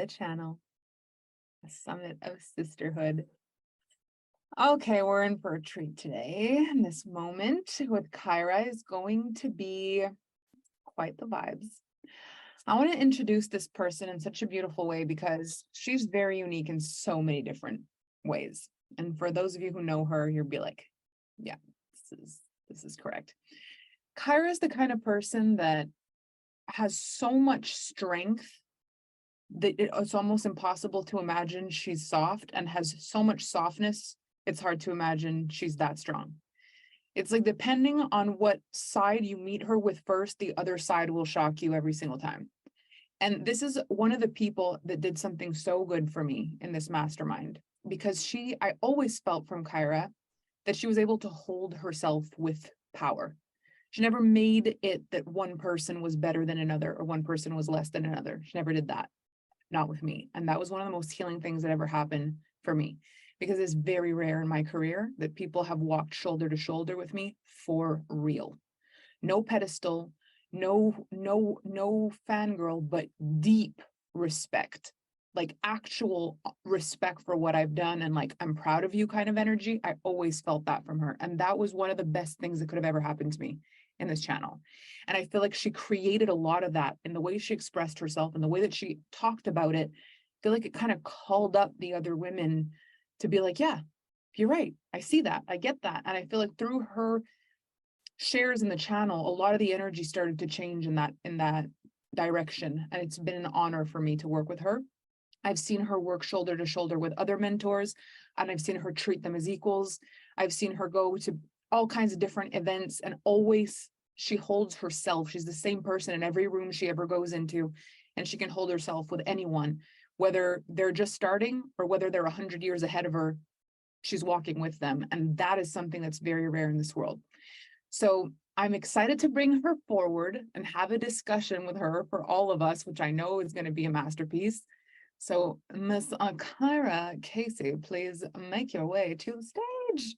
channel, a summit of sisterhood. Okay, we're in for a treat today. And this moment with Kyeraa is going to be quite the vibes. I want to introduce this person in such a beautiful way because she's very unique in so many different ways. And for those of you who know her, you'll be like, yeah, this is correct. Kyeraa is the kind of person that has so much strength that it's almost impossible to imagine she's soft, and has so much softness, it's hard to imagine she's that strong. It's like depending on what side you meet her with first, the other side will shock you every single time. And this is one of the people that did something so good for me in this mastermind, because I always felt from Kyeraa that she was able to hold herself with power. She never made it that one person was better than another or one person was less than another. She never did that. Not with me. And that was one of the most healing things that ever happened for me, because it's very rare in my career that people have walked shoulder to shoulder with me for real. No pedestal, no fangirl, but deep respect, like actual respect for what I've done. And like, I'm proud of you kind of energy. I always felt that from her. And that was one of the best things that could have ever happened to me in this channel. And I feel like she created a lot of that in the way she expressed herself and the way that she talked about it. I feel like it kind of called up the other women to be like, yeah, you're right. I see that. I get that. And I feel like through her shares in the channel, a lot of the energy started to change in that direction. And it's been an honor for me to work with her. I've seen her work shoulder to shoulder with other mentors, and I've seen her treat them as equals. I've seen her go to all kinds of different events, and always she holds herself. She's the same person in every room she ever goes into, and she can hold herself with anyone, whether they're just starting or whether they're 100 years ahead of her. She's walking with them, and that is something that's very rare in this world. So I'm excited to bring her forward and have a discussion with her for all of us, which I know is going to be a masterpiece. So Miss Kyeraa, Kacey, please make your way to the stage.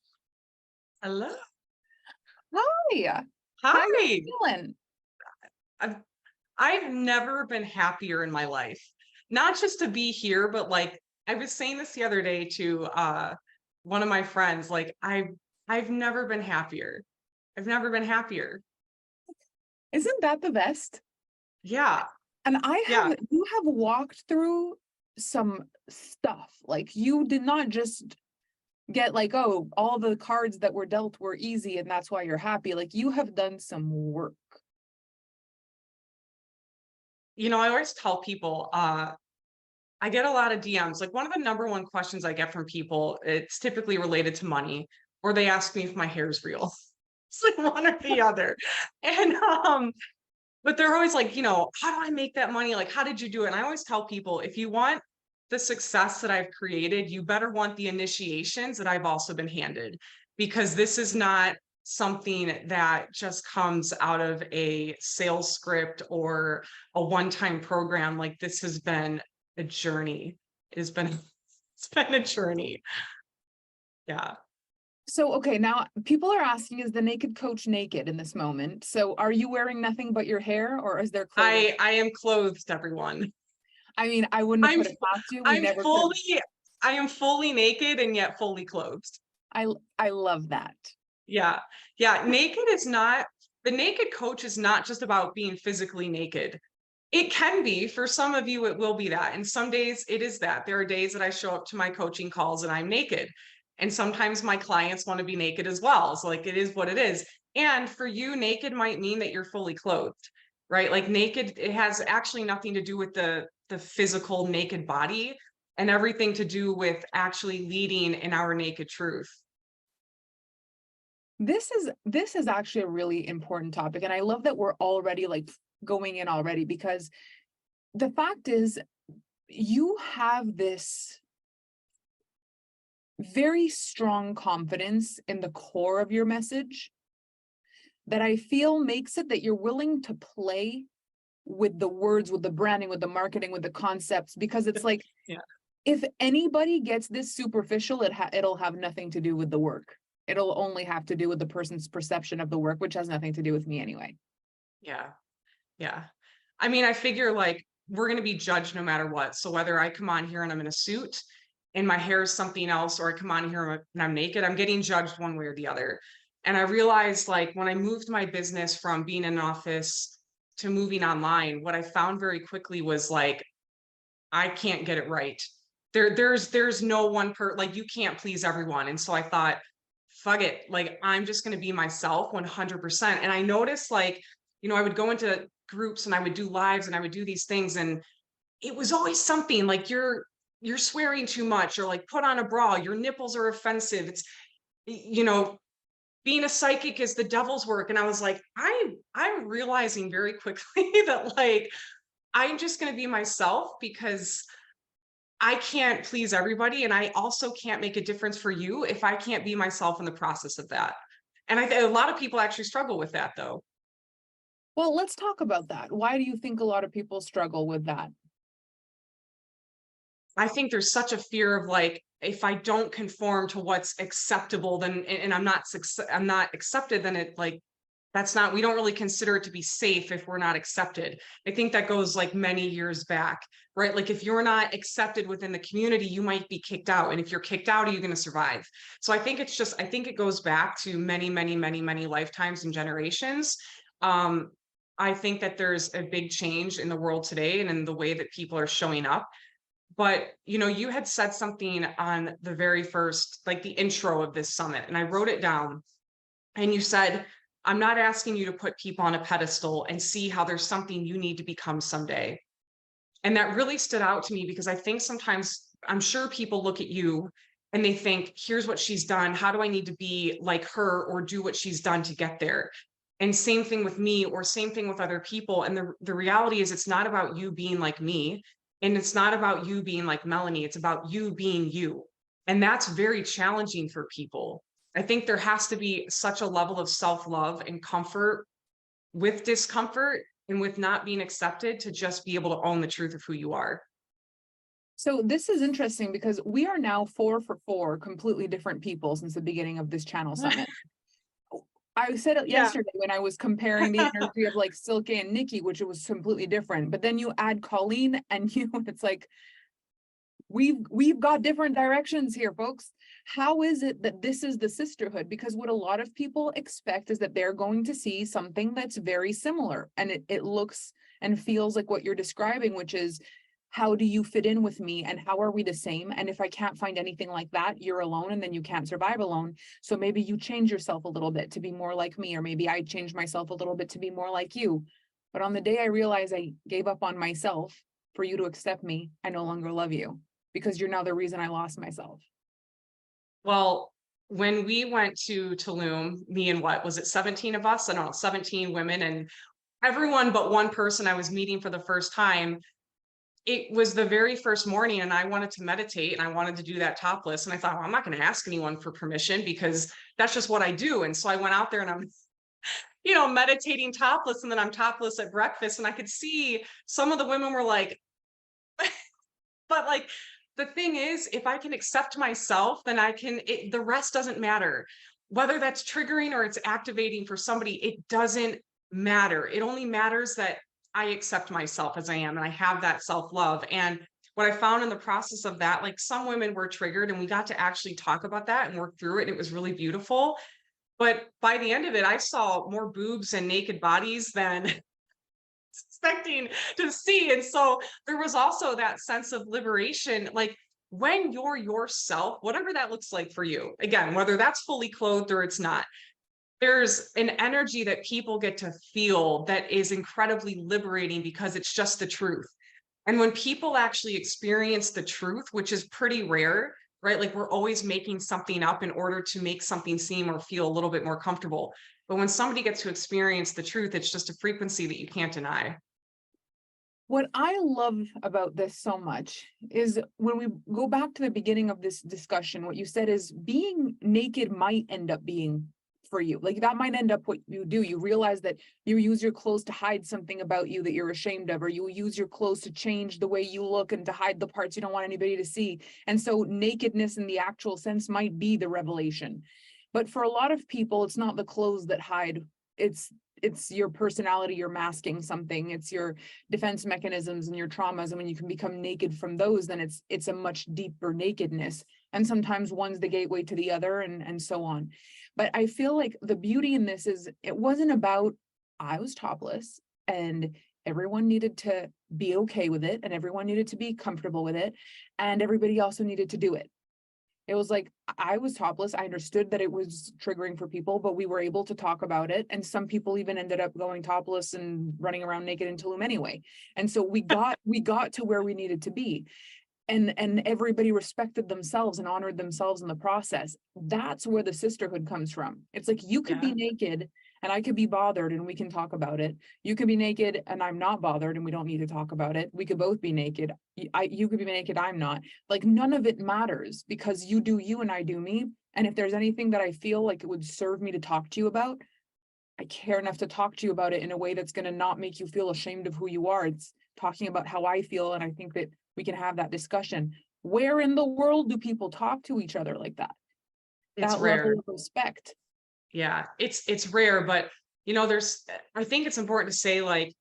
Hello. Hi. Hi. How you feeling? I've never been happier in my life. Not just to be here, but like I was saying this the other day to one of my friends. Like I've never been happier. I've never been happier. Isn't that the best? Yeah. And you have walked through some stuff. Like, you did not just get like, oh, all the cards that were dealt were easy and that's why you're happy. Like, you have done some work. You know, I always tell people, I get a lot of DMs. Like, one of the number one questions I get from people, it's typically related to money, or they ask me if my hair is real. It's like one or the other. And but they're always like, you know, how do I make that money? Like, how did you do it? And I always tell people, if you want the success that I've created, you better want the initiations that I've also been handed, because this is not something that just comes out of a sales script or a one-time program. Like, this has been a journey. It's been a journey. Yeah. So, okay, now people are asking, is the naked coach naked in this moment? So are you wearing nothing but your hair, or is there clothing? I am clothed, everyone. I mean, I wouldn't have put it past you. I am fully naked and yet fully clothed. I love that. Yeah. Yeah. The naked coach is not just about being physically naked. It can be, for some of you, it will be that. And some days it is that. There are days that I show up to my coaching calls and I'm naked. And sometimes my clients want to be naked as well. So like, it is what it is. And for you, naked might mean that you're fully clothed, right? Like, naked, it has actually nothing to do with the physical naked body, and everything to do with actually leading in our naked truth. This is actually a really important topic. And I love that we're already like going in already, because the fact is, you have this very strong confidence in the core of your message that I feel makes it that you're willing to play with the words, with the branding, with the marketing, with the concepts, because it's like, Yeah. If anybody gets this superficial, it'll have nothing to do with the work. It'll only have to do with the person's perception of the work, which has nothing to do with me anyway. Yeah. Yeah. I mean, I figure, like, we're going to be judged no matter what. So whether I come on here and I'm in a suit and my hair is something else, or I come on here and I'm naked, I'm getting judged one way or the other. And I realized, like, when I moved my business from being in an office to moving online, what I found very quickly was like, I can't get it right. There's no one like, you can't please everyone. And so I thought, fuck it, like, I'm just going to be myself 100%. And I noticed, like, I would go into groups and I would do lives and I would do these things, and it was always something like, you're swearing too much, or like, put on a bra, your nipples are offensive. It's, you know, being a psychic is the devil's work. And I was like, I'm realizing very quickly that, like, I'm just going to be myself, because I can't please everybody. And I also can't make a difference for you if I can't be myself in the process of that. And I think a lot of people actually struggle with that, though. Well, let's talk about that. Why do you think a lot of people struggle with that? I think there's such a fear of, like, if I don't conform to what's acceptable, then, and I'm not accepted, then it, like, that's not, we don't really consider it to be safe if we're not accepted. I think that goes like many years back, right? Like, if you're not accepted within the community, you might be kicked out. And if you're kicked out, are you going to survive? So I think I think it goes back to many, many, many, many lifetimes and generations. I think that there's a big change in the world today and in the way that people are showing up. But, you had said something on the very first, like, the intro of this summit, and I wrote it down. And you said, I'm not asking you to put people on a pedestal and see how there's something you need to become someday. And that really stood out to me, because I think sometimes, I'm sure people look at you and they think, here's what she's done. How do I need to be like her or do what she's done to get there? And same thing with me, or same thing with other people. And the reality is, it's not about you being like me. And it's not about you being like Melanie. It's about you being you. And that's very challenging for people. I think there has to be such a level of self-love and comfort with discomfort and with not being accepted, to just be able to own the truth of who you are. So this is interesting because we are now 4 for 4 completely different people since the beginning of this channel summit. I said it Yeah. yesterday when I was comparing the energy of like Silke and Nikki, which it was completely different. But then you add Colleen and it's like, we've got different directions here, folks. How is it that this is the sisterhood? Because what a lot of people expect is that they're going to see something that's very similar, and it looks and feels like what you're describing, which is, how do you fit in with me and how are we the same? And if I can't find anything like that, you're alone, and then you can't survive alone. So maybe you change yourself a little bit to be more like me, or maybe I change myself a little bit to be more like you. But on the day I realize I gave up on myself for you to accept me, I no longer love you, because you're now the reason I lost myself. Well, when we went to Tulum, me and what was it, 17 of us? I don't know, 17 women, and everyone but one person I was meeting for the first time. It was the very first morning, and I wanted to meditate and I wanted to do that topless. And I thought, well, I'm not going to ask anyone for permission, because that's just what I do. And so I went out there and I'm, meditating topless, and then I'm topless at breakfast. And I could see some of the women were like, but, like, the thing is, if I can accept myself, then the rest doesn't matter. Whether that's triggering or it's activating for somebody, it doesn't matter. It only matters that I accept myself as I am, and I have that self-love. And what I found in the process of that, like, some women were triggered, and we got to actually talk about that and work through it. And it was really beautiful. But by the end of it, I saw more boobs and naked bodies than expecting to see. And so there was also that sense of liberation, like, when you're yourself, whatever that looks like for you, again, whether that's fully clothed or it's not, there's an energy that people get to feel that is incredibly liberating, because it's just the truth. And when people actually experience the truth, which is pretty rare, right? Like, we're always making something up in order to make something seem or feel a little bit more comfortable. But when somebody gets to experience the truth, it's just a frequency that you can't deny. What I love about this so much is, when we go back to the beginning of this discussion, what you said is, being naked might end up being for you. Like, that might end up what you do. You realize that you use your clothes to hide something about you that you're ashamed of, or you use your clothes to change the way you look and to hide the parts you don't want anybody to see. And so nakedness in the actual sense might be the revelation. But for a lot of people, it's not the clothes that hide. It's it's your personality, you're masking something, it's your defense mechanisms and your traumas. And when you can become naked from those, then it's a much deeper nakedness. And sometimes one's the gateway to the other, and so on. But I feel like the beauty in this is it wasn't about I was topless and everyone needed to be okay with it and everyone needed to be comfortable with it and everybody also needed to do it. It was like I was topless. I understood that it was triggering for people, but we were able to talk about it. And some people even ended up going topless and running around naked in Tulum anyway. And so we got to where we needed to be. And everybody respected themselves and honored themselves in the process. That's where the sisterhood comes from. It's like you could be naked and I could be bothered and we can talk about it. You could be naked and I'm not bothered and we don't need to talk about it. We could both be naked. You could be naked, I'm not. Like none of it matters because you do you and I do me. And if there's anything that I feel like it would serve me to talk to you about, I care enough to talk to you about it in a way that's going to not make you feel ashamed of who you are. It's talking about how I feel. And I think that we can have that discussion. Where in the world do people talk to each other like that? It's That rare. level of respect. Yeah, it's rare, but I think it's important to say, like,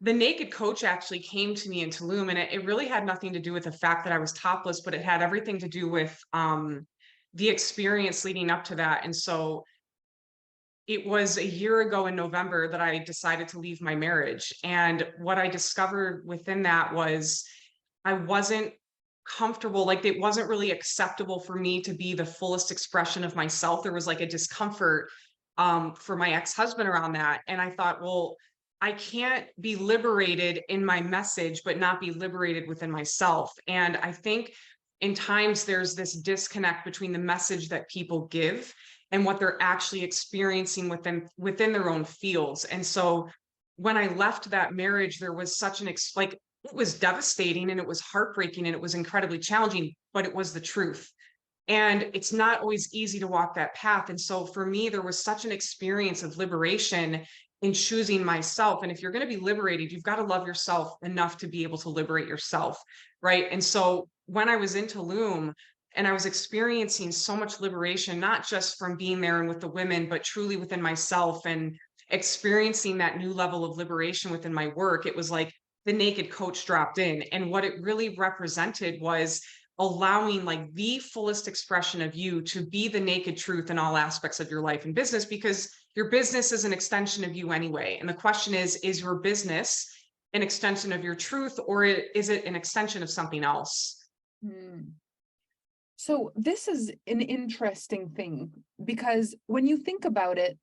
the naked coach actually came to me in Tulum, and it really had nothing to do with the fact that I was topless, but it had everything to do with the experience leading up to that. And so it was a year ago in November that I decided to leave my marriage. And what I discovered within that was I wasn't comfortable, like it wasn't really acceptable for me to be the fullest expression of myself. There was like a discomfort for my ex-husband around that. And I thought, well, I can't be liberated in my message, but not be liberated within myself. And I think in times there's this disconnect between the message that people give and what they're actually experiencing within their own fields. And so when I left that marriage, there was such like it was devastating and it was heartbreaking and it was incredibly challenging, but it was the truth. And it's not always easy to walk that path. And so for me, there was such an experience of liberation in choosing myself. And if you're going to be liberated, you've got to love yourself enough to be able to liberate yourself. Right. And so when I was in Tulum and I was experiencing so much liberation, not just from being there and with the women, but truly within myself and experiencing that new level of liberation within my work, it was like the naked coach dropped in. And what it really represented was allowing like the fullest expression of you to be the naked truth in all aspects of your life and business, because your business is an extension of you anyway. And the question is your business an extension of your truth, or is it an extension of something else? So this is an interesting thing because when you think about it,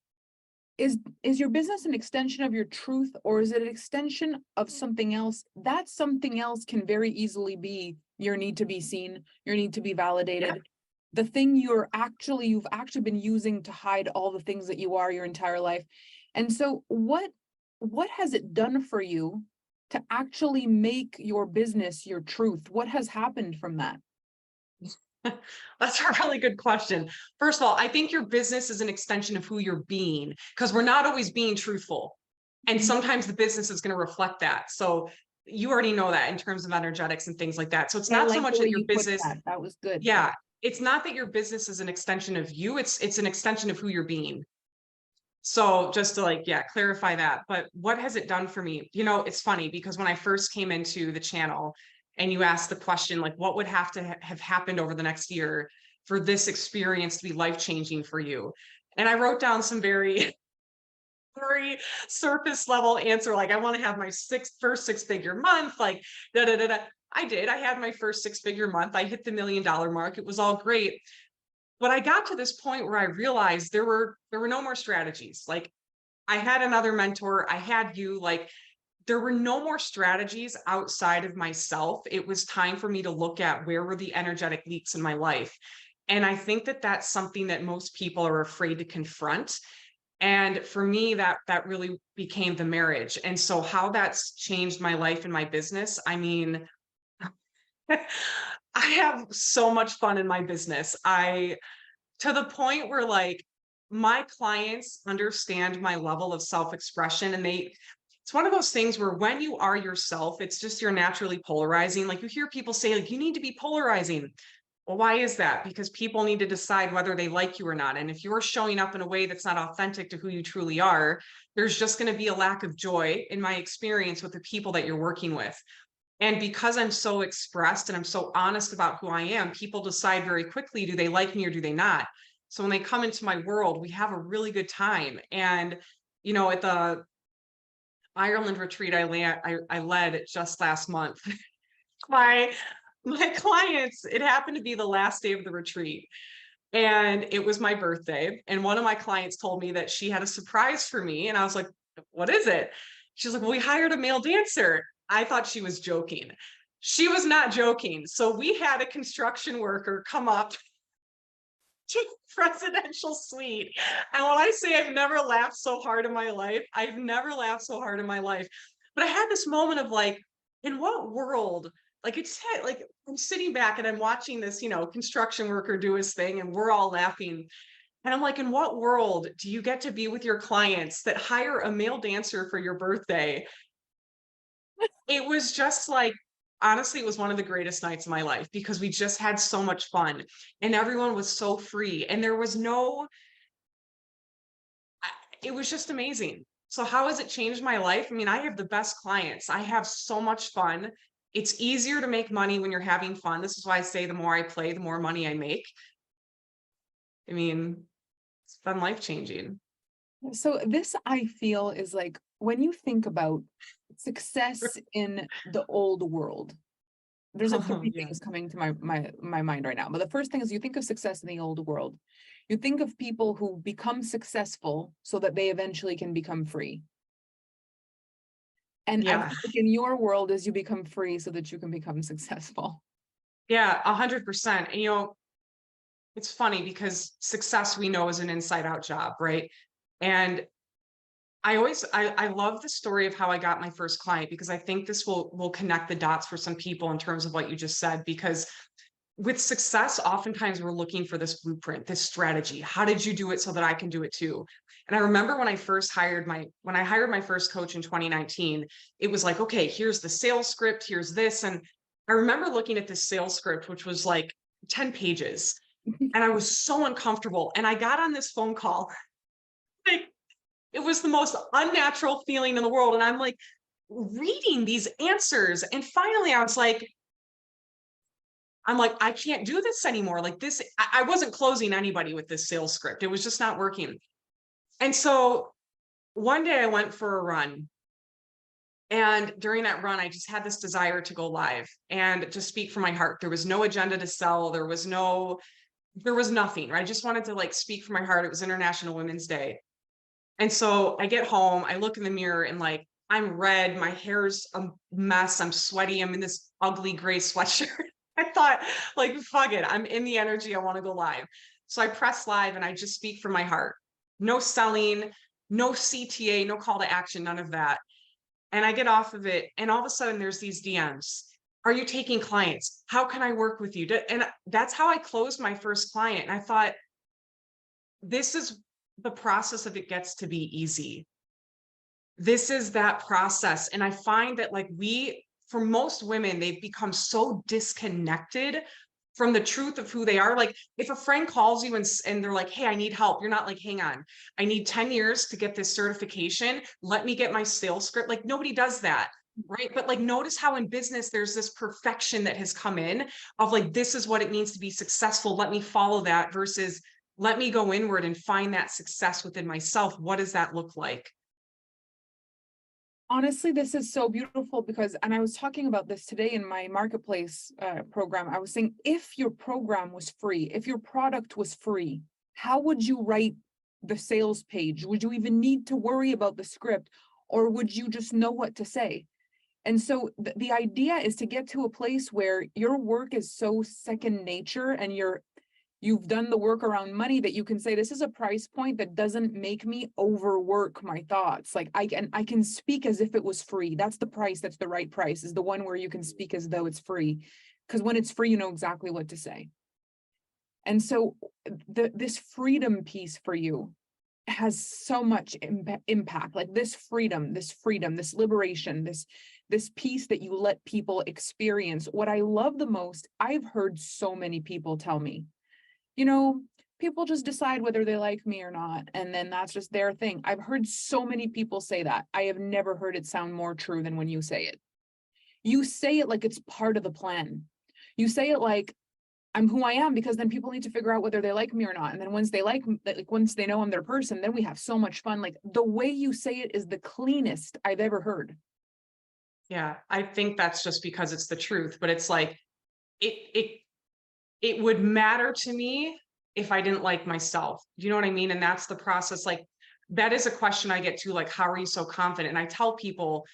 is your business an extension of your truth or is it an extension of something else? That something else can very easily be your need to be seen, your need to be validated. Yeah. The thing you've actually been using to hide all the things that you are your entire life. And so what has it done for you to actually make your business your truth? What has happened from that? That's a really good question. First of all, I think your business is an extension of who you're being, because we're not always being truthful. And sometimes the business is going to reflect that. So you already know that in terms of energetics and things like that. So it's not so much that your business, that was good. Yeah, it's not that your business is an extension of you. It's an extension of who you're being. So just to clarify that. But what has it done for me? It's funny because when I first came into the channel, and you ask the question, like, what would have to have happened over the next year for this experience to be life-changing for you? And I wrote down some very, very surface level answer. Like, I want to have my first six-figure month, like, da, da, da, da. I did. I had my first six-figure month. I hit the $1 million mark. It was all great. But I got to this point where I realized there were no more strategies. Like, I had another mentor. I had you, like, there were no more strategies outside of myself. It was time for me to look at where were the energetic leaks in my life. And I think that that's something that most people are afraid to confront. And for me, that really became the marriage. And so how that's changed my life and my business, I mean, I have so much fun in my business. To the point where like my clients understand my level of self-expression, and it's one of those things where when you are yourself, it's just you're naturally polarizing. Like you hear people say, like, you need to be polarizing. Well, why is that? Because people need to decide whether they like you or not. And if you're showing up in a way that's not authentic to who you truly are, there's just going to be a lack of joy in my experience with the people that you're working with. And because I'm so expressed and I'm so honest about who I am, people decide very quickly, do they like me or do they not? So when they come into my world, we have a really good time. And, at the Ireland retreat I led just last month, my my clients, it happened to be the last day of the retreat. And it was my birthday. And one of my clients told me that she had a surprise for me. And I was like, what is it? She's like, well, we hired a male dancer. I thought she was joking. She was not joking. So we had a construction worker come up to the presidential suite. And when I say I've never laughed so hard in my life, I've never laughed so hard in my life. But I had this moment of like, in what world? Like like I'm sitting back and I'm watching this, construction worker do his thing and we're all laughing. And I'm like, in what world do you get to be with your clients that hire a male dancer for your birthday? It was just like, honestly, it was one of the greatest nights of my life because we just had so much fun and everyone was so free and there was it was just amazing. So how has it changed my life? I mean, I have the best clients. I have so much fun. It's easier to make money when you're having fun. This is why I say the more I play, the more money I make. I mean, it's been life-changing. So this, I feel, is like when you think about success in the old world, there's like three Yeah. things coming to my mind right now. But the first thing is, you think of success in the old world, you think of people who become successful so that they eventually can become free. And I Yeah. feel like in your world, as you become free so that you can become successful. Yeah, 100%. And it's funny because success we know is an inside out job, right? And I love the story of how I got my first client because I think this will connect the dots for some people in terms of what you just said. Because with success, oftentimes we're looking for this blueprint, this strategy. How did you do it so that I can do it too? And I remember when I hired my first coach in 2019, it was like, okay, here's the sales script, here's this. And I remember looking at this sales script, which was like 10 pages, and I was so uncomfortable. And I got on this phone call, like it was the most unnatural feeling in the world. And I'm like reading these answers. And finally I'm like, I can't do this anymore. Like this, I wasn't closing anybody with this sales script. It was just not working. And so one day I went for a run. And during that run, I just had this desire to go live and to speak from my heart. There was no agenda to sell. There was nothing. Right? I just wanted to like speak from my heart. It was International Women's Day. And so I get home, I look in the mirror and like, I'm red, my hair's a mess, I'm sweaty, I'm in this ugly gray sweatshirt. I thought, like, fuck it, I'm in the energy, I want to go live. So I press live and I just speak from my heart. No selling, no CTA, no call to action, none of that. And I get off of it, and all of a sudden there's these DMs. Are you taking clients? How can I work with you? And that's how I closed my first client. And I thought, this is the process of it gets to be easy. This is that process. And I find that like for most women, they've become so disconnected from the truth of who they are. Like if a friend calls you and they're like, hey, I need help. You're not like, hang on, I need 10 years to get this certification. Let me get my sales script. Like nobody does that. Right. But like, notice how in business, there's this perfection that has come in of like, this is what it means to be successful. Let me follow that versus let me go inward and find that success within myself. What does that look like? Honestly, this is so beautiful because, and I was talking about this today in my marketplace program. I was saying, if your program was free, if your product was free, how would you write the sales page? Would you even need to worry about the script, or would you just know what to say? And so the idea is to get to a place where your work is so second nature and you've done the work around money that you can say, this is a price point that doesn't make me overwork my thoughts. Like I can speak as if it was free. That's the price. That's the right price, is the one where you can speak as though it's free. Because when it's free, you know exactly what to say. And so this freedom piece for you has so much impact, like this freedom, this liberation, this piece that you let people experience. What I love the most, I've heard so many people tell me, people just decide whether they like me or not, and then that's just their thing. I've heard so many people say that. I have never heard it sound more true than when you say it. You say it like it's part of the plan. You say it like, I'm who I am, because then people need to figure out whether they like me or not. And then once they like once they know I'm their person, then we have so much fun. Like, the way you say it is the cleanest I've ever heard. Yeah, I think that's just because it's the truth, but it's like it would matter to me if I didn't like myself. Do you know what I mean? And that's the process. Like, that is a question I get to, like, how are you so confident? And I tell people,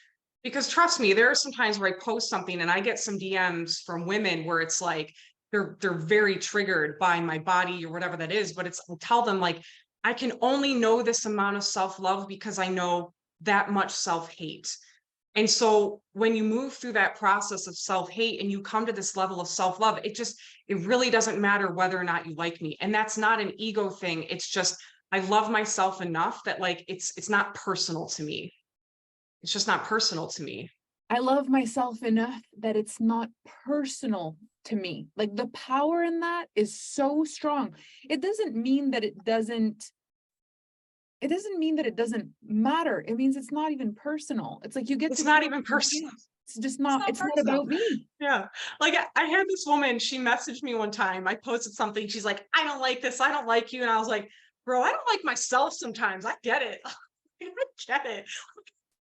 because trust me, there are some times where I post something and I get some DMs from women where it's like they're very triggered by my body or whatever that is, but I'll tell them, like, I can only know this amount of self-love because I know that much self-hate. And so when you move through that process of self-hate and you come to this level of self-love, it really doesn't matter whether or not you like me. And that's not an ego thing. It's just, I love myself enough that, like, it's not personal to me. It's just not personal to me. I love myself enough that it's not personal to me. Like, the power in that is so strong. It doesn't mean that it doesn't matter. It means it's not even personal. It's like you get It's to not choose even your personal. path. It's not Personal. about me. Yeah. Like, I had this woman, she messaged me one time. I posted something. She's like, I don't like this. I don't like you. And I was like, bro, I don't like myself sometimes. I get it. I get it.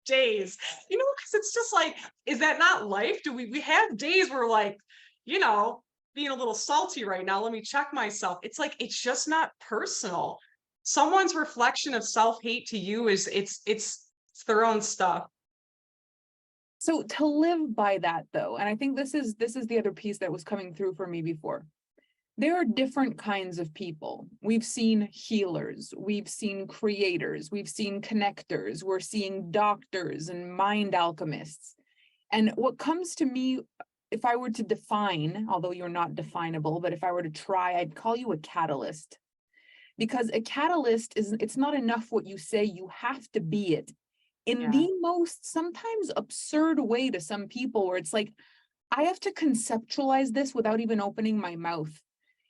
Days, because it's just like, is that not life? Do we have days where, like, being a little salty right now, let me check myself. It's like, it's just not personal. Someone's reflection of self-hate to you is it's their own stuff. So to live by that, though, and I think this is the other piece that was coming through for me before. There are different kinds of people. We've seen healers, we've seen creators, we've seen connectors, we're seeing doctors and mind alchemists. And what comes to me, if I were to define, although you're not definable, but if I were to try, I'd call you a catalyst. Because a catalyst it's not enough what you say, you have to be it in the most sometimes absurd way to some people, where it's like, I have to conceptualize this without even opening my mouth.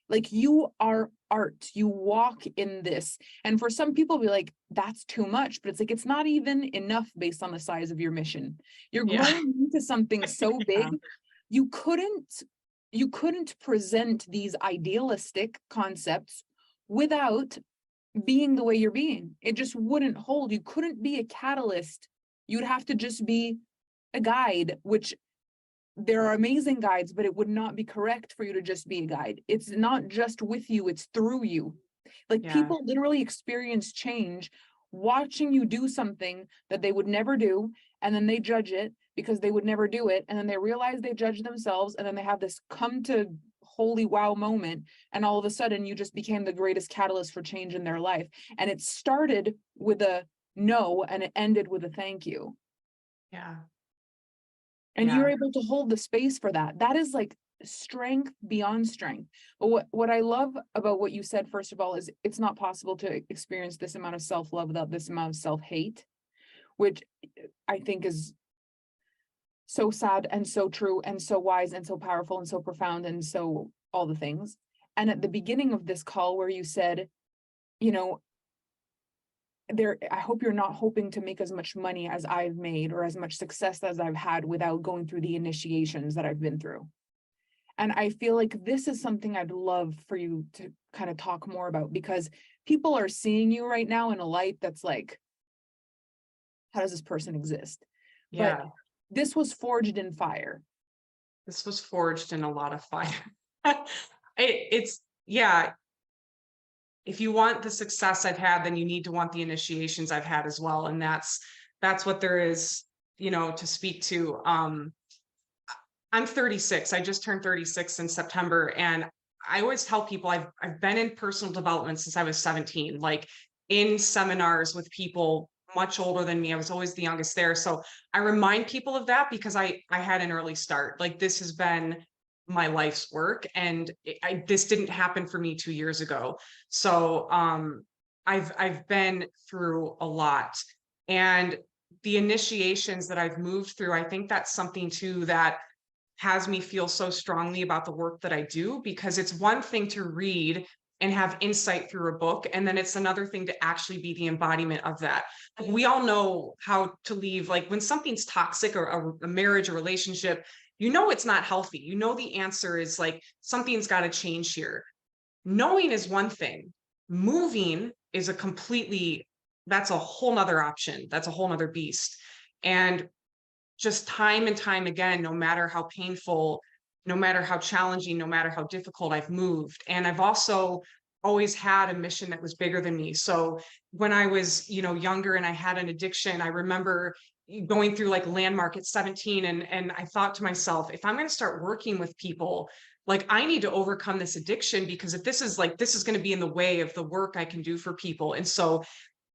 Like, you are art, you walk in this. And for some people, be like, that's too much, but it's like, it's not even enough based on the size of your mission. You're growing into something so big, you couldn't present these idealistic concepts without being the way you're being. It just wouldn't hold. You couldn't be a catalyst. You'd have to just be a guide, which there are amazing guides, but it would not be correct for you to just be a guide. It's not just with you, it's through you. Like, people literally experience change watching you do something that they would never do, and then they judge it because they would never do it, and then they realize they judge themselves, and then they have this come to holy wow moment, and all of a sudden you just became the greatest catalyst for change in their life. And it started with a no and it ended with a thank you. And you're able to hold the space for that. That is like strength beyond strength. But what I love about what you said, first of all, is it's not possible to experience this amount of self-love without this amount of self-hate, which I think is so sad and so true and so wise and so powerful and so profound and so all the things. And at the beginning of this call where you said, I hope you're not hoping to make as much money as I've made or as much success as I've had without going through the initiations that I've been through. And I feel like this is something I'd love for you to kind of talk more about, because people are seeing you right now in a light that's like, how does this person exist? But this was forged in fire. This was forged in a lot of fire. If you want the success I've had, then you need to want the initiations I've had as well. And that's what there is, to speak to. I'm 36. I just turned 36 in September. And I always tell people I've been in personal development since I was 17, like in seminars with people much older than me. I was always the youngest there. So I remind people of that because I had an early start. Like, this has been my life's work, and this didn't happen for me 2 years ago. So I've been through a lot, and the initiations that I've moved through, I think that's something too that has me feel so strongly about the work that I do, because it's one thing to read and have insight through a book, and then it's another thing to actually be the embodiment of that. Like, we all know how to leave, like when something's toxic, or a marriage or relationship, you know it's not healthy. You know the answer is like something's got to change here. Knowing is one thing. Moving is a completely, that's a whole nother option. That's a whole nother beast. And just time and time again, no matter how painful, no matter how challenging, no matter how difficult, I've moved. And I've also always had a mission that was bigger than me. So when I was, younger and I had an addiction, I remember going through like Landmark at 17, and I thought to myself, if I'm going to start working with people, like I need to overcome this addiction, because if this is going to be in the way of the work I can do for people. And so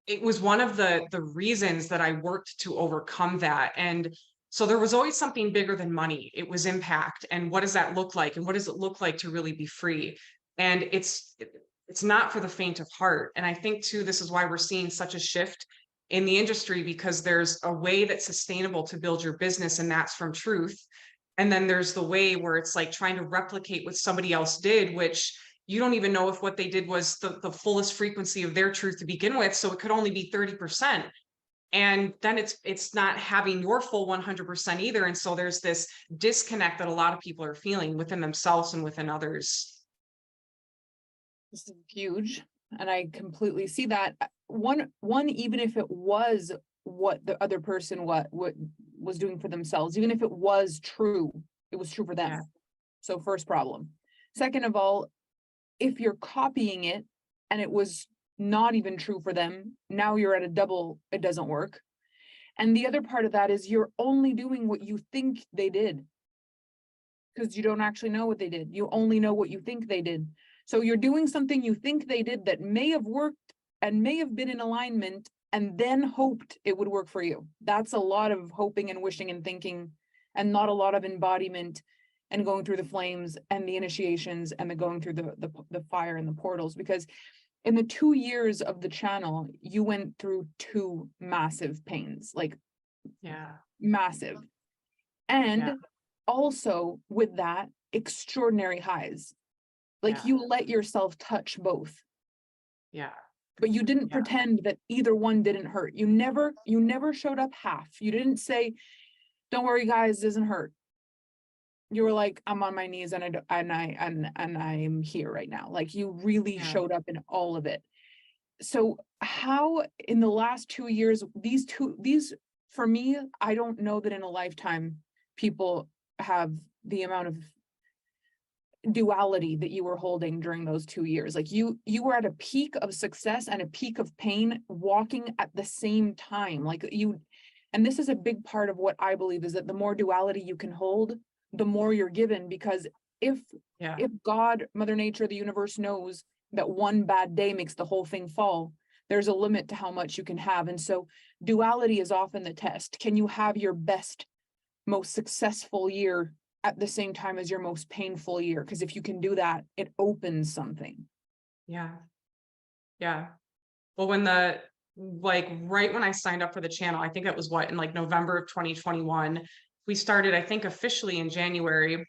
it was one of the reasons that I worked to overcome that. And so there was always something bigger than money. It was impact. And what does that look like? And what does it look like to really be free? And it's not for the faint of heart. And I think too, this is why we're seeing such a shift in the industry, because there's a way that's sustainable to build your business, and that's from truth. And then there's the way where it's like trying to replicate what somebody else did, which you don't even know if what they did was the fullest frequency of their truth to begin with. So it could only be 30%. And then it's not having your full 100% either. And so there's this disconnect that a lot of people are feeling within themselves and within others. This is huge. And I completely see that. One, even if it was what the other person what was doing for themselves, even if it was true, it was true for them. Yeah. So first problem. Second of all, if you're copying it and it was not even true for them, now you're at a double, it doesn't work. And the other part of that is you're only doing what you think they did, because you don't actually know what they did. You only know what you think they did. So you're doing something you think they did that may have worked and may have been in alignment, and then hoped it would work for you. That's a lot of hoping and wishing and thinking, and not a lot of embodiment and going through the flames and the initiations and the going through the fire and the portals. Because in the 2 years of the channel, you went through 2 massive pains, like massive. And also with that, extraordinary highs. Like you let yourself touch both. But you didn't pretend that either one didn't hurt. You never showed up half. You didn't say, don't worry guys, it doesn't hurt. You were like, I'm on my knees and I'm here right now. Like you really showed up in all of it. So how in the last 2 years, these for me, I don't know that in a lifetime people have the amount of duality that you were holding during those 2 years. Like you were at a peak of success and a peak of pain walking at the same time. Like and this is a big part of what I believe, is that the more duality you can hold, the more you're given. Because if God, Mother Nature, the universe knows that one bad day makes the whole thing fall, there's a limit to how much you can have. And so duality is often the test. Can you have your best, most successful year at the same time as your most painful year? Because if you can do that, it opens something. Well, when right when I signed up for the channel, I think it was in like November of 2021, we started, I think officially in January.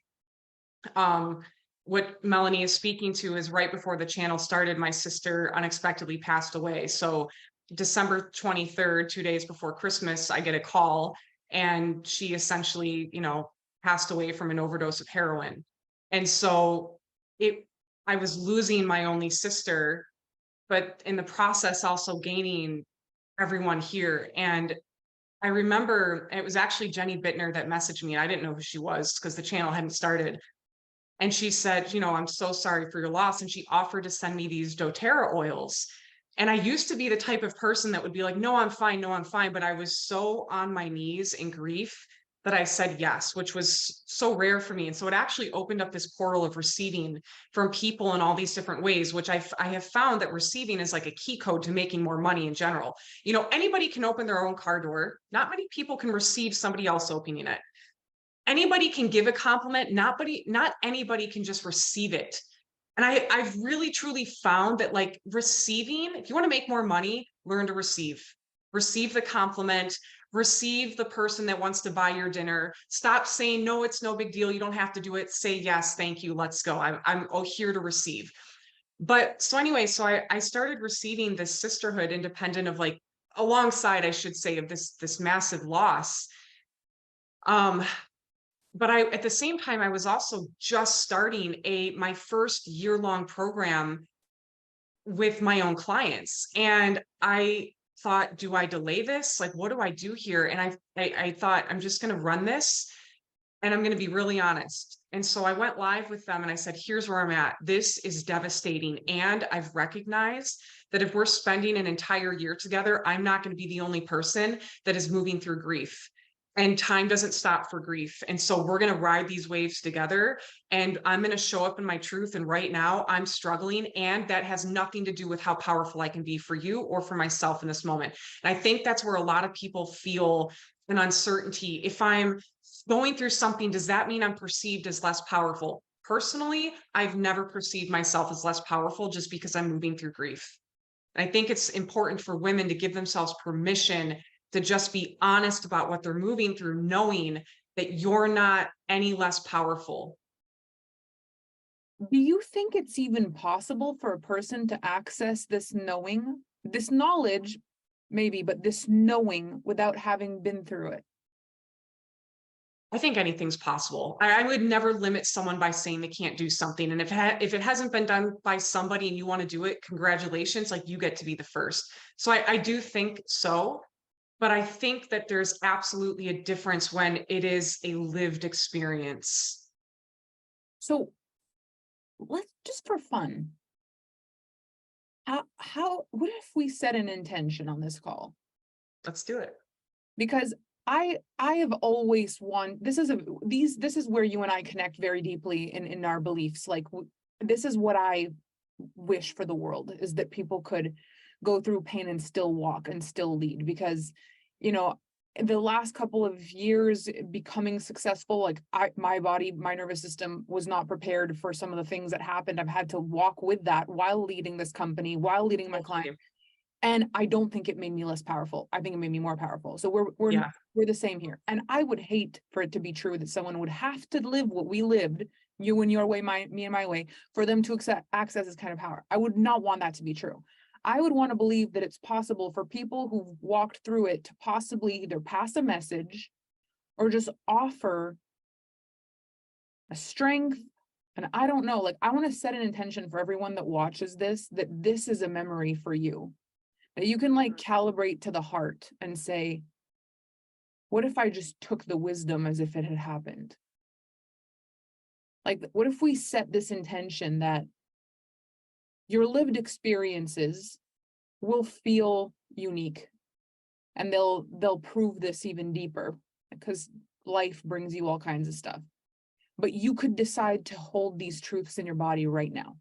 What Melanie is speaking to is right before the channel started, my sister unexpectedly passed away. So December 23rd, 2 days before Christmas, I get a call, and she essentially, passed away from an overdose of heroin. And so I was losing my only sister, but in the process also gaining everyone here. And I remember it was actually Jenny Bittner that messaged me. I didn't know who she was because the channel hadn't started. And she said, I'm so sorry for your loss. And she offered to send me these doTERRA oils. And I used to be the type of person that would be like, no, I'm fine. No, I'm fine. But I was so on my knees in grief that I said yes, which was so rare for me. And so it actually opened up this portal of receiving from people in all these different ways, which I have found that receiving is like a key code to making more money in general. Anybody can open their own car door. Not many people can receive somebody else opening it. Anybody can give a compliment. Not anybody can just receive it. And I've really truly found that receiving, if you want to make more money, learn to receive the compliment, receive the person that wants to buy your dinner. Stop saying, no, it's no big deal. You don't have to do it. Say, yes, thank you. Let's go. I'm here to receive. But so anyway, so I started receiving this sisterhood independent of like, alongside, I should say, of this massive loss. But at the same time, I was also just starting my first year-long program with my own clients. And I thought, do I delay this? Like, what do I do here? And I thought, I'm just going to run this and I'm going to be really honest. And so I went live with them and I said, here's where I'm at. This is devastating. And I've recognized that if we're spending an entire year together, I'm not going to be the only person that is moving through grief. And time doesn't stop for grief. And so we're going to ride these waves together. And I'm going to show up in my truth. And right now I'm struggling. And that has nothing to do with how powerful I can be for you or for myself in this moment. And I think that's where a lot of people feel an uncertainty. If I'm going through something, does that mean I'm perceived as less powerful? Personally, I've never perceived myself as less powerful just because I'm moving through grief. And I think it's important for women to give themselves permission to just be honest about what they're moving through, knowing that you're not any less powerful. Do you think it's even possible for a person to access this knowing, this knowledge, maybe, but this knowing without having been through it? I think anything's possible. I would never limit someone by saying they can't do something. And if it hasn't been done by somebody and you want to do it, congratulations, like you get to be the first. So I do think so. But I think that there's absolutely a difference when it is a lived experience. So let's just for fun. What if we set an intention on this call? Let's do it. Because I have always this is where you and I connect very deeply in our beliefs. Like this is what I wish for the world, is that people could go through pain and still walk and still lead. Because, the last couple of years becoming successful, like my body, my nervous system was not prepared for some of the things that happened. I've had to walk with that while leading this company, while leading my client. And I don't think it made me less powerful. I think it made me more powerful. So we're the same here. And I would hate for it to be true that someone would have to live what we lived, you and your way, me and my way, for them to access this kind of power. I would not want that to be true. I would want to believe that it's possible for people who've walked through it to possibly either pass a message or just offer a strength. And I don't know, like I want to set an intention for everyone that watches this, that this is a memory for you. That you can like calibrate to the heart and say, what if I just took the wisdom as if it had happened? Like, what if we set this intention that your lived experiences will feel unique and they'll prove this even deeper because life brings you all kinds of stuff. But you could decide to hold these truths in your body right now.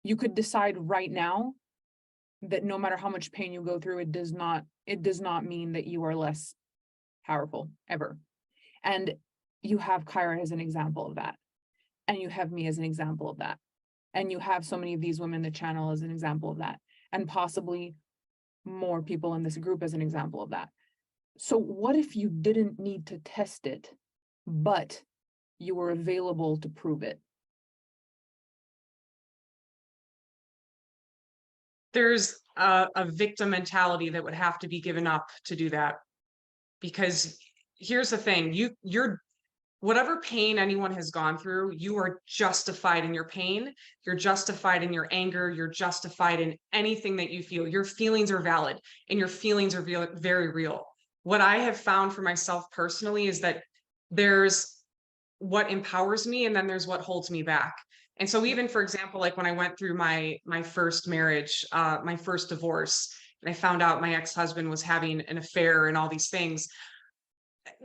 You could decide right now that no matter how much pain you go through, it does not mean that you are less powerful ever. And you have Kyeraa as an example of that. And you have me as an example of that. And you have so many of these women in the channel as an example of that. And possibly more people in this group as an example of that. So what if you didn't need to test it, but you were available to prove it? There's a victim mentality that would have to be given up to do that. Because here's the thing, you're whatever pain anyone has gone through, you are justified in your pain. You're justified in your anger. You're justified in anything that you feel. Your feelings are valid and your feelings are very real. What I have found for myself personally is that there's what empowers me and then there's what holds me back. And so even, for example, like when I went through my first marriage, my first divorce, and I found out my ex-husband was having an affair and all these things,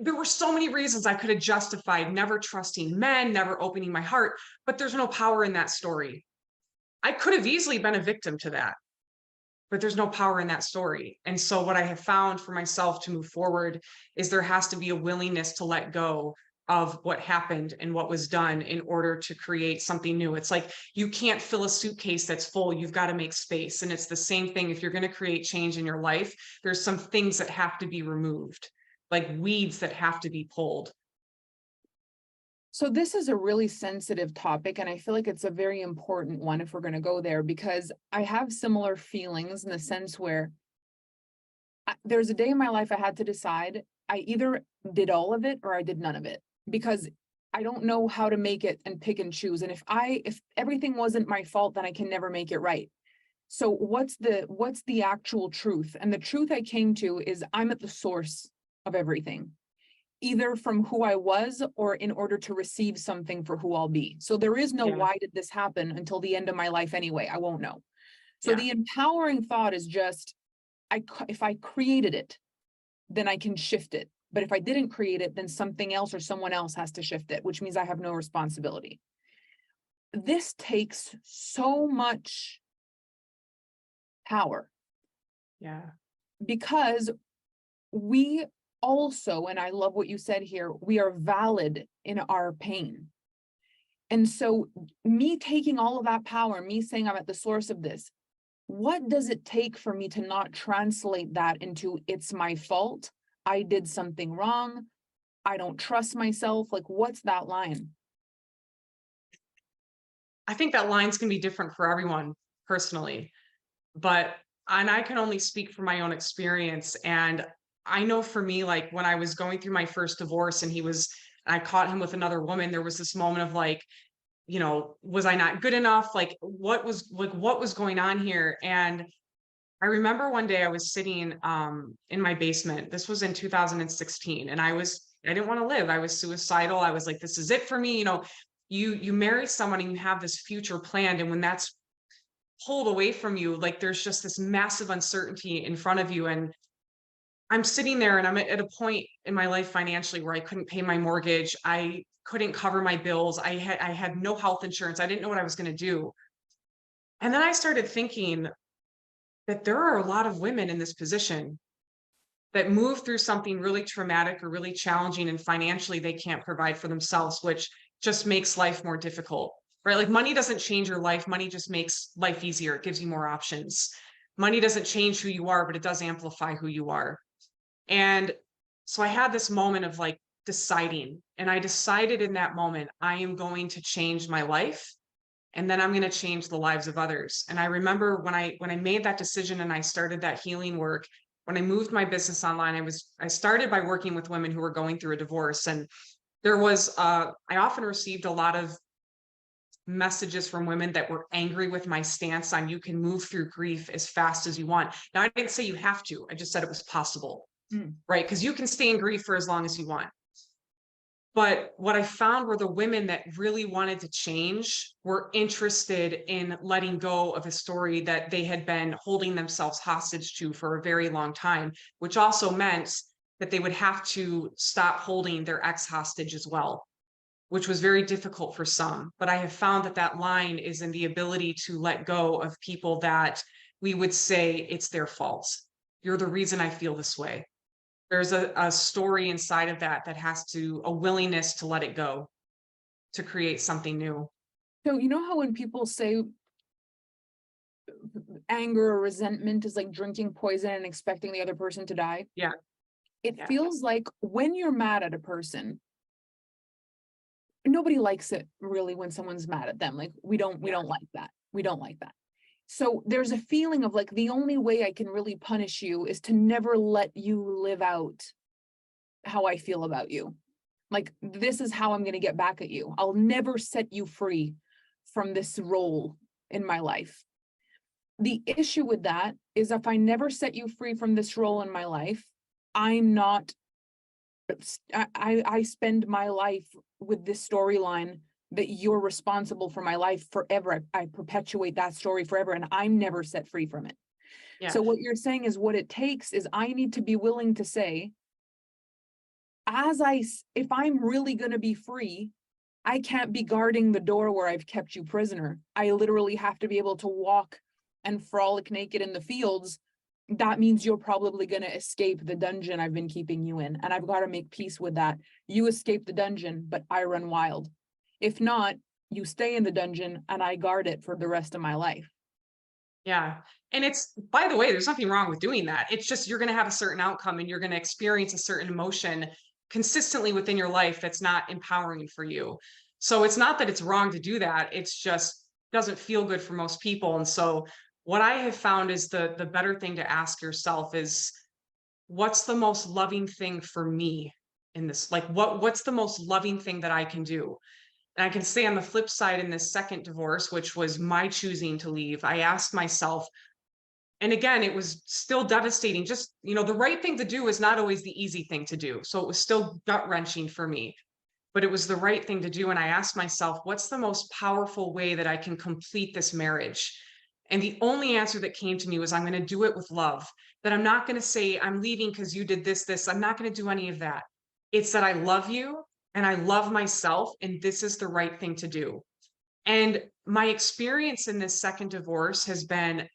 there were so many reasons I could have justified never trusting men, never opening my heart, but there's no power in that story. I could have easily been a victim to that, but there's no power in that story. And so what I have found for myself to move forward is there has to be a willingness to let go of what happened and what was done in order to create something new. It's like you can't fill a suitcase that's full, you've got to make space. And it's the same thing if you're going to create change in your life, there's some things that have to be removed, like weeds that have to be pulled. So this is a really sensitive topic, and I feel like it's a very important one if we're going to go there, because I have similar feelings in the sense where there's a day in my life I had to decide. I either did all of it or I did none of it, because I don't know how to make it and pick and choose. And if everything wasn't my fault, then I can never make it right. So what's the actual truth? And the truth I came to is I'm at the source of everything, either from who I was or in order to receive something for who I'll be. So there is no why did this happen until the end of my life anyway. I won't know. So the empowering thought is just, if I created it, then I can shift it. But if I didn't create it, then something else or someone else has to shift it, which means I have no responsibility. This takes so much power. Yeah. Because we also, and I love what you said here, we are valid in our pain. And so me taking all of that power, me saying I'm at the source of this, what does it take for me to not translate that into it's my fault, I did something wrong, I don't trust myself? Like, what's that line? I think that line's going to be different for everyone personally, and I can only speak from my own experience. And I know for me, like when I was going through my first divorce and I caught him with another woman, there was this moment of like, was I not good enough? Like what was going on here? And I remember one day I was sitting in my basement. This was in 2016, and I didn't want to live. I was suicidal. I was like, this is it for me. You marry someone and you have this future planned, and when that's pulled away from you, like there's just this massive uncertainty in front of you. And I'm sitting there and I'm at a point in my life financially where I couldn't pay my mortgage. I couldn't cover my bills. I had no health insurance. I didn't know what I was going to do. And then I started thinking that there are a lot of women in this position that move through something really traumatic or really challenging, and financially they can't provide for themselves, which just makes life more difficult, right? Like money doesn't change your life. Money just makes life easier. It gives you more options. Money doesn't change who you are, but it does amplify who you are. And so I had this moment of like deciding, and I decided in that moment, I am going to change my life, and then I'm going to change the lives of others. And I remember when I made that decision and I started that healing work, when I moved my business online, I started by working with women who were going through a divorce. And I often received a lot of messages from women that were angry with my stance on you can move through grief as fast as you want. Now, I didn't say you have to, I just said it was possible, right? Because you can stay in grief for as long as you want. But what I found were the women that really wanted to change were interested in letting go of a story that they had been holding themselves hostage to for a very long time, which also meant that they would have to stop holding their ex hostage as well, which was very difficult for some. But I have found that that line is in the ability to let go of people that we would say it's their fault. You're the reason I feel this way. There's a story inside of that has a willingness to let it go, to create something new. So you know how when people say anger or resentment is like drinking poison and expecting the other person to die? Yeah. It feels like when you're mad at a person, nobody likes it really when someone's mad at them. Like we don't like that. We don't like that. So there's a feeling of like, the only way I can really punish you is to never let you live out how I feel about you. Like, this is how I'm going to get back at you. I'll never set you free from this role in my life. The issue with that is if I never set you free from this role in my life, I spend my life with this storyline that you're responsible for my life forever. I perpetuate that story forever, and I'm never set free from it. Yeah. So what you're saying is what it takes is I need to be willing to say, if I'm really going to be free, I can't be guarding the door where I've kept you prisoner. I literally have to be able to walk and frolic naked in the fields that means you're probably going to escape the dungeon I've been keeping you in. And I've got to make peace with that. You escape the dungeon, but I run wild. If not, you stay in the dungeon and I guard it for the rest of my life. Yeah. And it's, by the way, there's nothing wrong with doing that. It's just you're going to have a certain outcome and you're going to experience a certain emotion consistently within your life that's not empowering for you. So it's not that it's wrong to do that. It's just doesn't feel good for most people. And so what I have found is the better thing to ask yourself is, what's the most loving thing for me in this? Like what's the most loving thing that I can do? And I can say on the flip side, in this second divorce, which was my choosing to leave, I asked myself, and again, it was still devastating. Just, the right thing to do is not always the easy thing to do. So it was still gut wrenching for me, but it was the right thing to do. And I asked myself, what's the most powerful way that I can complete this marriage? And the only answer that came to me was, I'm going to do it with love. That I'm not going to say, I'm leaving because you did this. I'm not going to do any of that. It's that I love you and I love myself, and this is the right thing to do. And my experience in this second divorce has been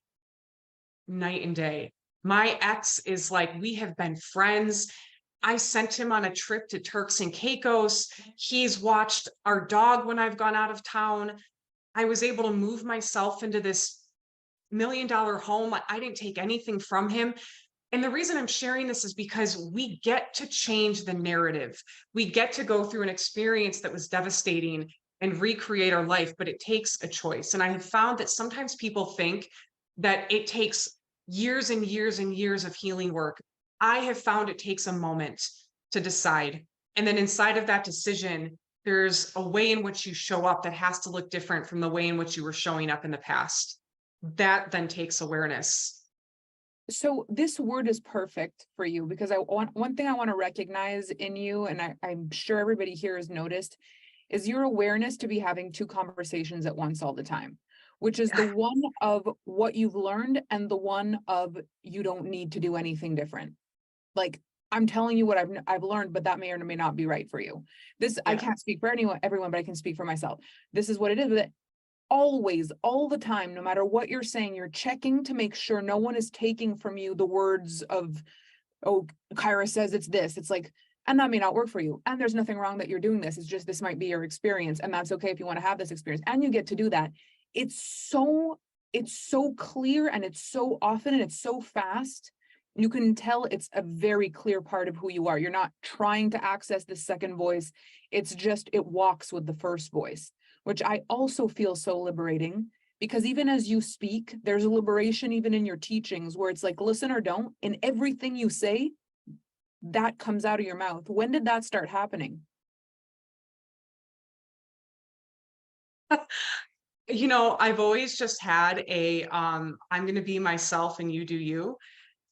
night and day. My ex is like, we have been friends. I sent him on a trip to Turks and Caicos. He's watched our dog when I've gone out of town. I was able to move myself into this $1 million home. I didn't take anything from him. And the reason I'm sharing this is because we get to change the narrative. We get to go through an experience that was devastating and recreate our life, but it takes a choice. And I have found that sometimes people think that it takes years and years and years of healing work. I have found it takes a moment to decide. And then inside of that decision, there's a way in which you show up that has to look different from the way in which you were showing up in the past. That then takes awareness. So this word is perfect for you, because one thing I want to recognize in you, and I'm sure everybody here has noticed, is your awareness to be having two conversations at once all the time, which is the one of what you've learned and the one of you don't need to do anything different. Like, I'm telling you what I've learned, but that may or may not be right for you. I can't speak for everyone, but I can speak for myself. This is what it is. But always, all the time, no matter what you're saying, you're checking to make sure no one is taking from you the words of, oh, Kyeraa says it's this. It's like, and that may not work for you. And there's nothing wrong that you're doing this. It's just, this might be your experience. And that's okay if you want to have this experience. And you get to do that. It's so clear, and it's so often, and it's so fast. You can tell it's a very clear part of who you are. You're not trying to access the second voice. It's just, it walks with the first voice, which I also feel so liberating, because even as you speak, there's a liberation even in your teachings where it's like, listen or don't, in everything you say, that comes out of your mouth. When did that start happening? I've always just had I'm going to be myself and you do you.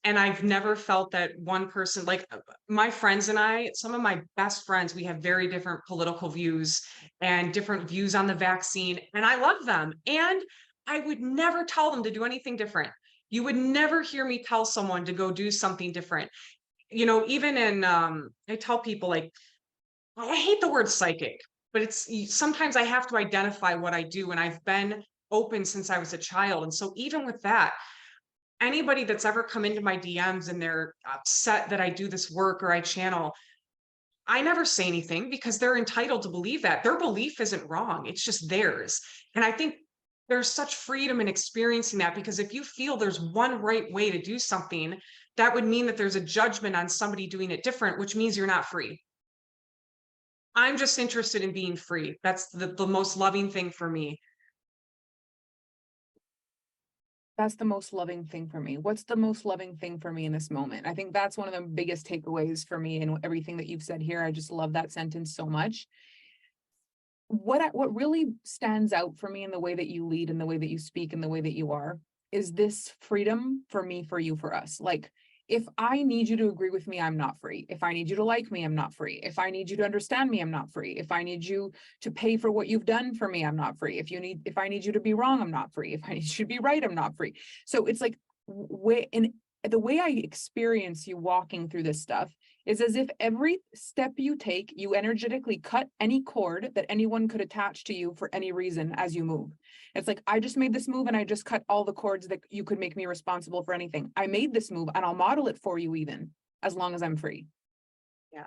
And I've never felt that one person, like my friends and I, some of my best friends, we have very different political views and different views on the vaccine, and I love them. And I would never tell them to do anything different. You would never hear me tell someone to go do something different. Even in, I tell people, like, I hate the word psychic, but sometimes I have to identify what I do. And I've been open since I was a child. And so even with that, anybody that's ever come into my DMs and they're upset that I do this work or I channel, I never say anything, because they're entitled to believe that. Their belief isn't wrong. It's just theirs. And I think there's such freedom in experiencing that, because if you feel there's one right way to do something, that would mean that there's a judgment on somebody doing it different, which means you're not free. I'm just interested in being free. That's the most loving thing for me. That's the most loving thing for me. What's the most loving thing for me in this moment? I think that's one of the biggest takeaways for me in everything that you've said here. I just love that sentence so much. What really stands out for me in the way that you lead and the way that you speak and the way that you are is this freedom for me, for you, for us. Like, if I need you to agree with me, I'm not free. If I need you to like me, I'm not free. If I need you to understand me, I'm not free. If I need you to pay for what you've done for me, I'm not free. If I need you to be wrong, I'm not free. If I need you to be right, I'm not free. So it's like, in the way I experience you walking through this stuff It's as if every step you take, you energetically cut any cord that anyone could attach to you for any reason as you move. It's like, I just made this move and I just cut all the cords that you could make me responsible for anything. I made this move and I'll model it for you even, as long as I'm free. Yeah.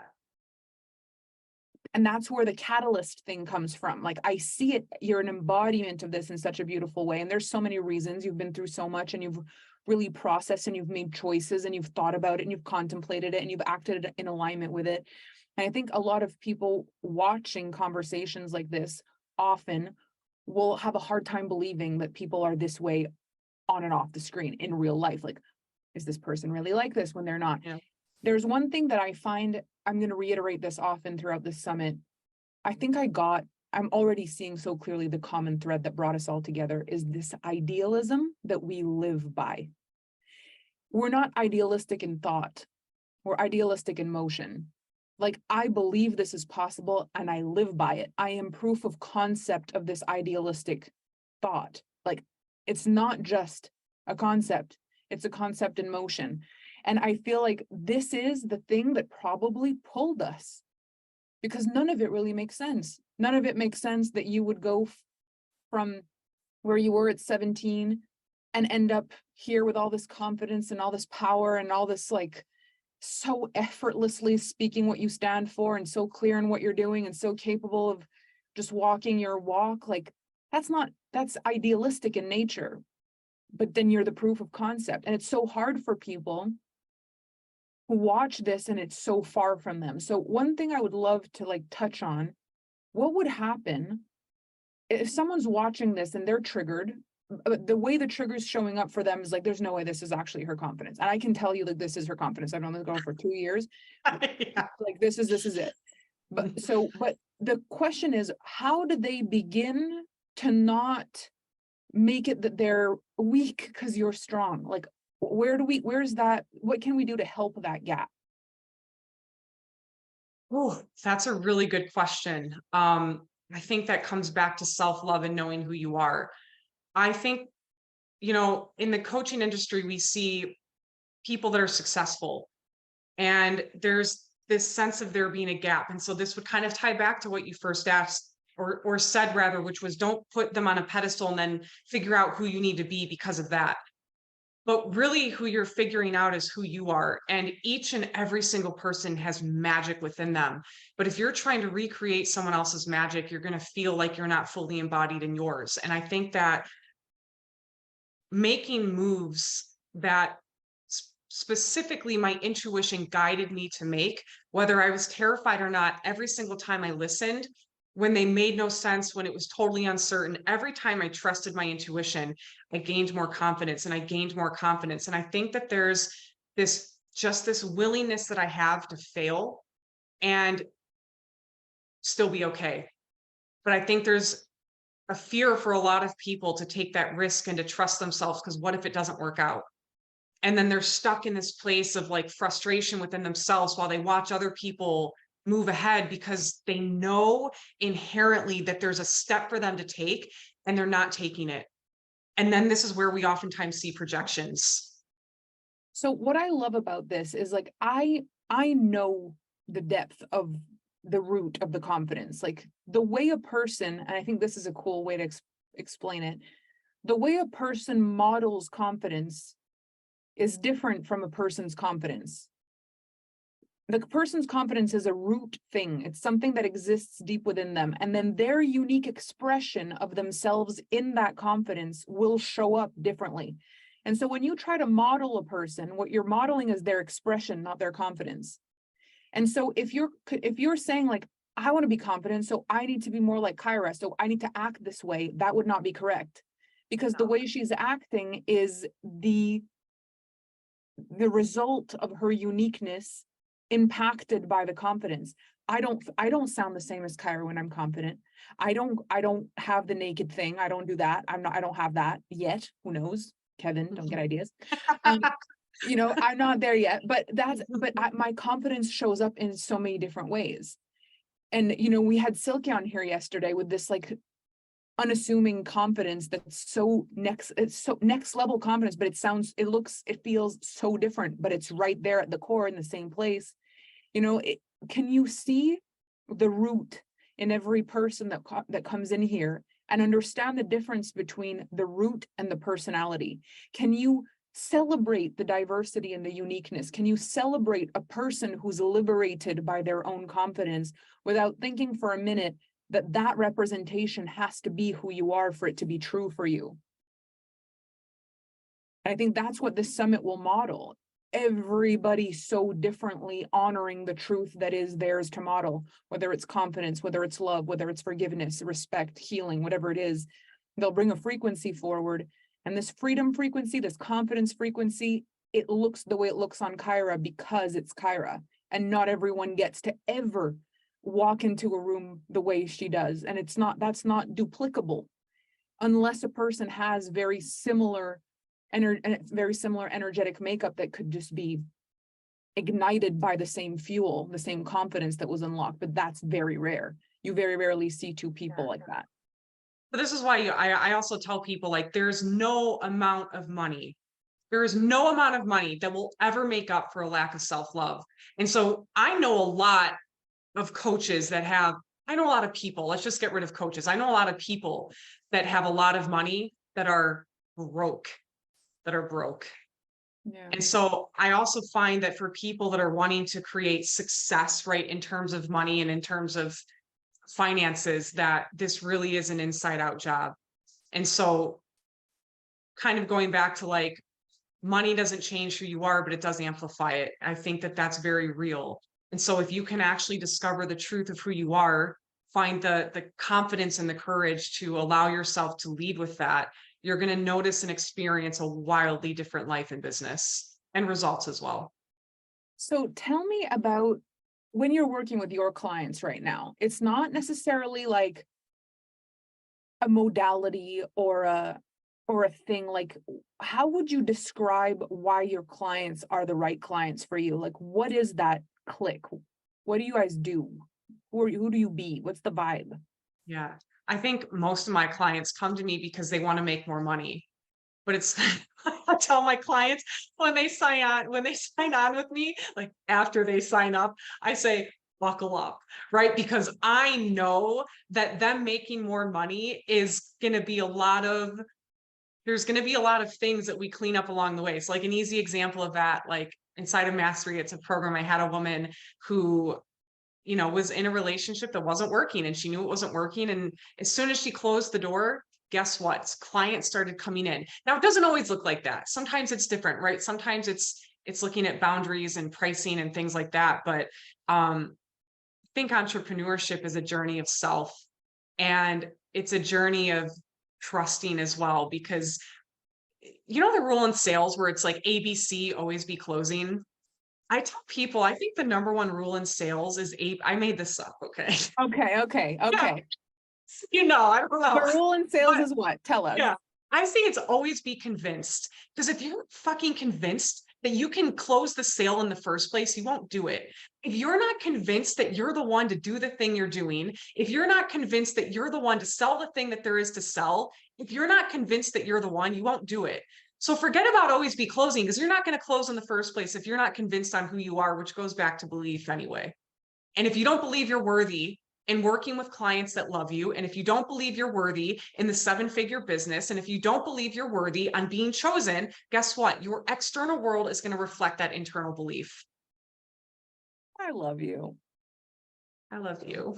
And that's where the catalyst thing comes from. Like, I see it, you're an embodiment of this in such a beautiful way. And there's so many reasons. You've been through so much and you've really processed and you've made choices and you've thought about it and you've contemplated it and you've acted in alignment with it. And I think a lot of people watching conversations like this often will have a hard time believing that people are this way on and off the screen in real life. Like, is this person really like this when they're not? Yeah. There's one thing that I find, I'm going to reiterate this often throughout this summit. I'm already seeing so clearly the common thread that brought us all together is this idealism that we live by. We're not idealistic in thought. We're idealistic in motion. Like, I believe this is possible and I live by it. I am proof of concept of this idealistic thought. Like, it's not just a concept, it's a concept in motion. And I feel like this is the thing that probably pulled us, because none of it really makes sense. None of it makes sense that you would go from where you were at 17 and end up here with all this confidence and all this power and all this, like, so effortlessly speaking what you stand for and so clear in what you're doing and so capable of just walking your walk. Like, that's idealistic in nature, but then you're the proof of concept. And it's so hard for people who watch this and it's so far from them. So one thing I would love to like touch on, what would happen if someone's watching this and they're triggered? The way the trigger's showing up for them is like, there's no way this is actually her confidence. And I can tell you that this is her confidence. I've known this girl for 2 years. Yeah. Like, this is it. But the question is, how do they begin to not make it that they're weak because you're strong? Like, where's that? What can we do to help that gap? Oh, that's a really good question. I think that comes back to self-love and knowing who you are. I think, in the coaching industry, we see people that are successful and there's this sense of there being a gap. And so this would kind of tie back to what you first asked or said rather, which was don't put them on a pedestal and then figure out who you need to be because of that. But really who you're figuring out is who you are. And each and every single person has magic within them. But if you're trying to recreate someone else's magic, you're going to feel like you're not fully embodied in yours. And I think that making moves that specifically my intuition guided me to make, whether I was terrified or not, every single time I listened, when they made no sense, when it was totally uncertain, every time I trusted my intuition, I gained more confidence and I gained more confidence. And I think that there's this willingness that I have to fail and still be okay. But I think there's a fear for a lot of people to take that risk and to trust themselves, because what if it doesn't work out? And then they're stuck in this place of like frustration within themselves while they watch other people move ahead, because they know inherently that there's a step for them to take and they're not taking it. And then this is where we oftentimes see projections. So what I love about this is, like, I know the depth of the root of the confidence, like the way a person, and I think this is a cool way to explain it, the way a person models confidence is different from a person's confidence. The person's confidence is a root thing. It's something that exists deep within them. And then their unique expression of themselves in that confidence will show up differently. And so when you try to model a person, what you're modeling is their expression, not their confidence. And so if you're saying, like, I want to be confident, so I need to be more like Kyeraa, so I need to act this way, that would not be correct. Because the way she's acting is the result of her uniqueness impacted by the confidence. I don't sound the same as Kyeraa when I'm confident. I don't have the naked thing. I don't do that. I don't have that yet. Who knows? Kevin, don't get ideas. I'm not there yet, but my confidence shows up in so many different ways. And, we had Silky on here yesterday with this like unassuming confidence that's so next level confidence, but it feels so different, but it's right there at the core in the same place. Can you see the root in every person that comes in here and understand the difference between the root and the personality? Can you celebrate the diversity and the uniqueness? Can you celebrate a person who's liberated by their own confidence without thinking for a minute that representation has to be who you are for it to be true for you? I think that's what this summit will model. Everybody so differently honoring the truth that is theirs to model, whether it's confidence, whether it's love, whether it's forgiveness, respect, healing, whatever it is. They'll bring a frequency forward, and this freedom frequency, this confidence frequency, it looks the way it looks on Kyeraa because it's Kyeraa, and not everyone gets to ever walk into a room the way she does. And that's not duplicable unless a person has very similar energetic makeup that could just be ignited by the same fuel, the same confidence that was unlocked. But that's very rare. You very rarely see two people like that. But this is why I also tell people, like, there's no amount of money. There is no amount of money that will ever make up for a lack of self-love. And so I know a lot of coaches that have, I know a lot of people, let's just get rid of coaches. I know a lot of people that have a lot of money that are broke. Yeah. And so I also find that for people that are wanting to create success, right, in terms of money and in terms of finances, that this really is an inside out job. And so kind of going back to, like, money doesn't change who you are, but it does amplify it. I think that that's very real. And so if you can actually discover the truth of who you are, find the confidence and the courage to allow yourself to lead with that, you're going to notice and experience a wildly different life and business and results as well. So tell me about when you're working with your clients right now. It's not necessarily like a modality or a thing. Like, how would you describe why your clients are the right clients for you? Like, what is that click? What do you guys do? Who do you be? What's the vibe? Yeah. I think most of my clients come to me because they want to make more money. But it's I tell my clients when they sign on with me, like after they sign up, I say, buckle up, right? Because I know that them making more money is going to be there's going to be a lot of things that we clean up along the way. So, like, an easy example of that, like inside of Mastery, it's a program. I had a woman who, was in a relationship that wasn't working, and she knew it wasn't working. And as soon as she closed the door, guess what? Clients started coming in. Now, it doesn't always look like that. Sometimes it's different, right? Sometimes it's looking at boundaries and pricing and things like that. But I think entrepreneurship is a journey of self, and it's a journey of trusting as well, because the rule in sales where it's like ABC, always be closing. I tell people, I think the number one rule in sales is I made this up. Okay. Okay. Yeah. I don't know. The rule in sales is what? Tell us. Yeah. I say it's always be convinced, because if you're fucking convinced that you can close the sale in the first place, you won't do it. If you're not convinced that you're the one to do the thing you're doing, if you're not convinced that you're the one to sell the thing that there is to sell, if you're not convinced that you're the one, you won't do it. So forget about always be closing, because you're not going to close in the first place if you're not convinced on who you are, which goes back to belief anyway. And if you don't believe you're worthy in working with clients that love you, and if you don't believe you're worthy in the 7-figure business, and if you don't believe you're worthy on being chosen, guess what? Your external world is going to reflect that internal belief. I love you. I love you.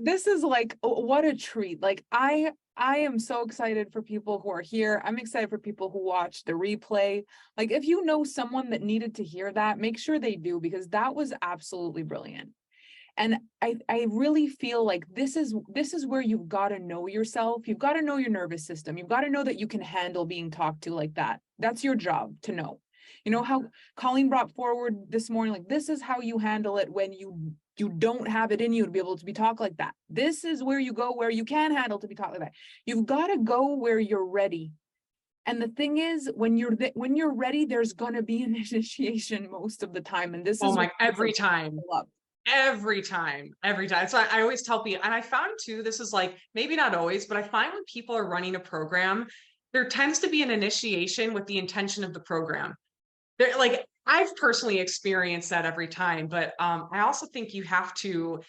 This is like, what a treat. Like, I am so excited for people who are here. I'm excited for people who watch the replay. Like, if you know someone that needed to hear that, make sure they do, because that was absolutely brilliant. And I really feel like this is where you've got to know yourself. You've got to know your nervous system. You've got to know that you can handle being talked to like that. That's your job to know. How Colleen brought forward this morning, like, this is how you handle it when you don't have it in you to be able to be talked like that. This is where you go where you can handle to be talked like that. You've got to go where you're ready. And the thing is, when you're ready, there's going to be an initiation most of the time. And this is every time. Every time. So I always tell people, and I found too, this is like, maybe not always, but I find when people are running a program, there tends to be an initiation with the intention of the program. They're like, I've personally experienced that every time, but I also think you have to,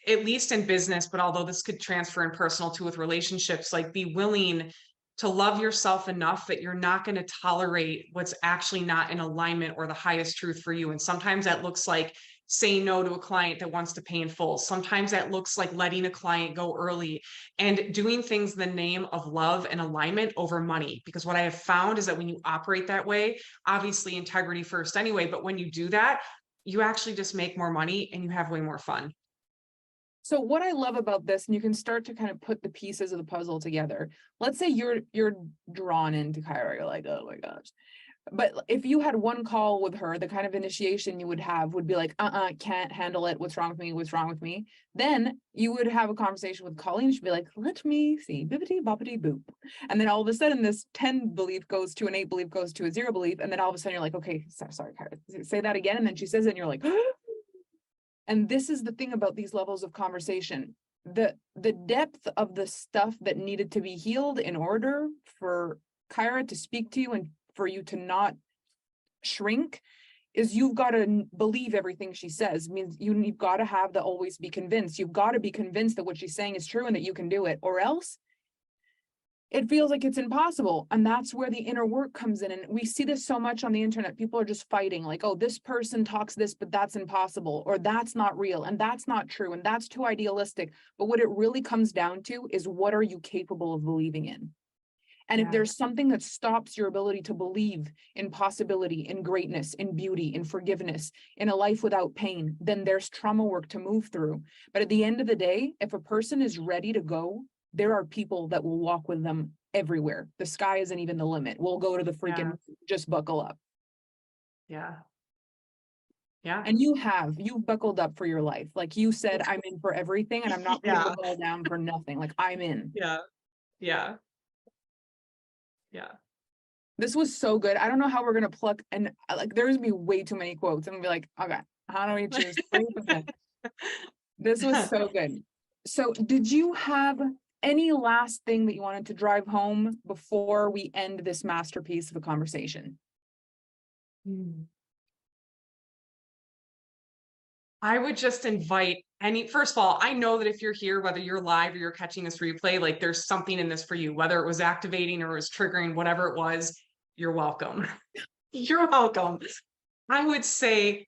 at least in business, but although this could transfer in personal too with relationships, like be willing to love yourself enough that you're not going to tolerate what's actually not in alignment or the highest truth for you. And sometimes that looks like saying no to a client that wants to pay in full. Sometimes that looks like letting a client go early and doing things in the name of love and alignment over money. Because what I have found is that when you operate that way, obviously integrity first anyway, but when you do that, you actually just make more money and you have way more fun. So what I love about this, and you can start to kind of put the pieces of the puzzle together. Let's say you're drawn into Kyeraa, you're like, oh my gosh. But if you had one call with her, the kind of initiation you would have would be like, can't handle it. What's wrong with me? What's wrong with me? Then you would have a conversation with Colleen. She'd be like, let me see, bippity boppity boop. And then all of a sudden this 10 belief goes to an 8 belief goes to a 0 belief. And then all of a sudden you're like, okay, sorry, Kyeraa, say that again. And then she says it and you're like, and this is the thing about these levels of conversation. The depth of the stuff that needed to be healed in order for Kyeraa to speak to you and for you to not shrink is you've got to believe everything she says. It means you've got to have the always be convinced. You've got to be convinced that what she's saying is true and that you can do it, or else it feels like it's impossible. And that's where the inner work comes in. And we see this so much on the internet. People are just fighting like, oh, this person talks this, but that's impossible, or that's not real, and that's not true, and that's too idealistic. But what it really comes down to is, what are you capable of believing in? And if there's something that stops your ability to believe in possibility, in greatness, in beauty, in forgiveness, in a life without pain, then there's trauma work to move through. But at the end of the day, if a person is ready to go, there are people that will walk with them everywhere. The sky isn't even the limit. We'll go to the freaking, just buckle up. Yeah. Yeah. And you've buckled up for your life. Like you said, I'm in for everything and I'm not putting the ball down for nothing. Like I'm in. Yeah. Yeah. Yeah. This was so good. I don't know how we're going to pluck, and like there's gonna be way too many quotes. I'm gonna be like, okay, how do we choose 3%? This was so good. So did you have any last thing that you wanted to drive home before we end this masterpiece of a conversation? I would just invite first of all, I know that if you're here, whether you're live or you're catching this replay, like there's something in this for you, whether it was activating or it was triggering, whatever it was, you're welcome. You're welcome. I would say,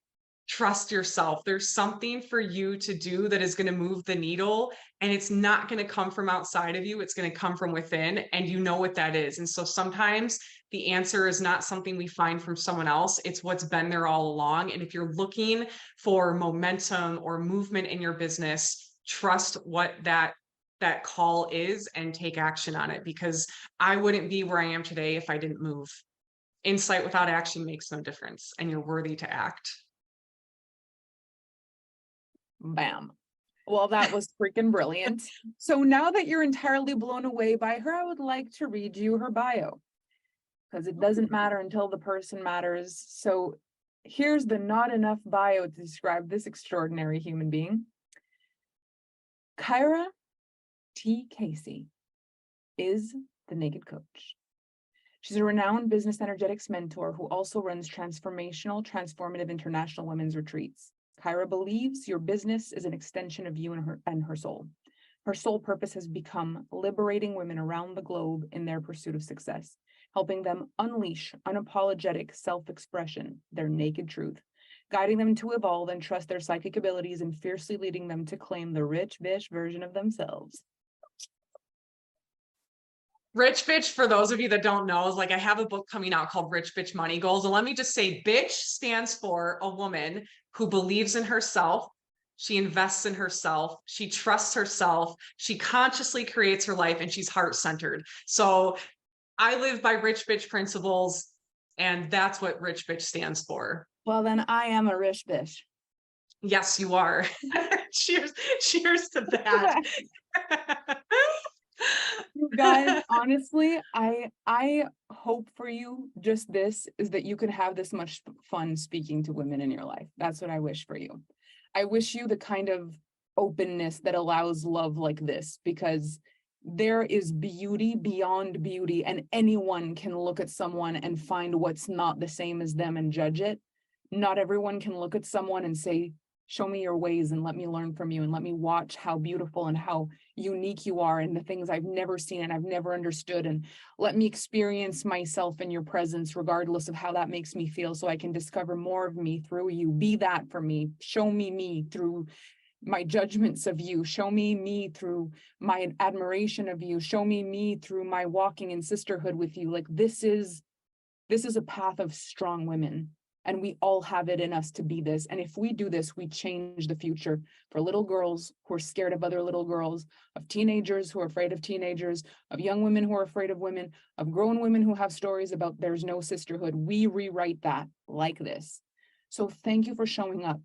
trust yourself. There's something for you to do that is going to move the needle, and it's not going to come from outside of you. It's going to come from within, and you know what that is. And so sometimes the answer is not something we find from someone else. It's what's been there all along. And if you're looking for momentum or movement in your business, trust what that call is and take action on it, because I wouldn't be where I am today if I didn't move. Insight without action makes no difference, and you're worthy to act. Bam. Well, that was freaking brilliant. So now that you're entirely blown away by her, I would like to read you her bio, because it doesn't matter until the person matters. So here's the not enough bio to describe this extraordinary human being. Kyeraa T. Kacey is the Naked Coach. She's a renowned business energetics mentor who also runs transformative international women's retreats. Kyeraa believes your business is an extension of you and her soul. Her sole purpose has become liberating women around the globe in their pursuit of success, helping them unleash unapologetic self-expression, their naked truth, guiding them to evolve and trust their psychic abilities, and fiercely leading them to claim the rich bitch version of themselves. Rich bitch, for those of you that don't know, is like, I have a book coming out called Rich Bitch Money Goals. And let me just say, bitch stands for a woman who believes in herself. She invests in herself. She trusts herself. She consciously creates her life, and she's heart-centered. So I live by rich bitch principles, and that's what rich bitch stands for. Well, then I am a rich bitch. Yes, you are. Cheers to that. You guys, honestly, I hope for you just this is that you could have this much fun speaking to women in your life. That's what I wish for you. I wish you the kind of openness that allows love like this, because there is beauty beyond beauty, and anyone can look at someone and find what's not the same as them and judge it. Not everyone can look at someone and say, show me your ways and let me learn from you and let me watch how beautiful and how unique you are and the things I've never seen and I've never understood, and let me experience myself in your presence regardless of how that makes me feel, so I can discover more of me through you. Be that for me. Show me through my judgments of you. Show me through my admiration of you. Show me through my walking in sisterhood with you. Like this is a path of strong women. And we all have it in us to be this. And if we do this, we change the future for little girls who are scared of other little girls, of teenagers who are afraid of teenagers, of young women who are afraid of women, of grown women who have stories about there's no sisterhood. We rewrite that like this. So thank you for showing up.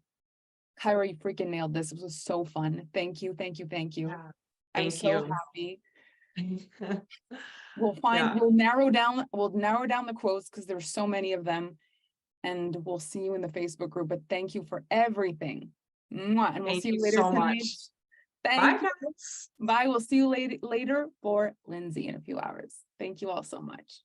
Kyeraa, you freaking nailed this. It was so fun. Thank you. Yeah, I'm thank so you. happy. Yeah, We'll narrow down the quotes because there's so many of them. And we'll see you in the Facebook group. But thank you for everything. Mwah. And we'll thank see you you later so tonight. much. Bye, Thank you. guys. Bye. We'll see you later for Lindsay in a few hours. Thank you all so much.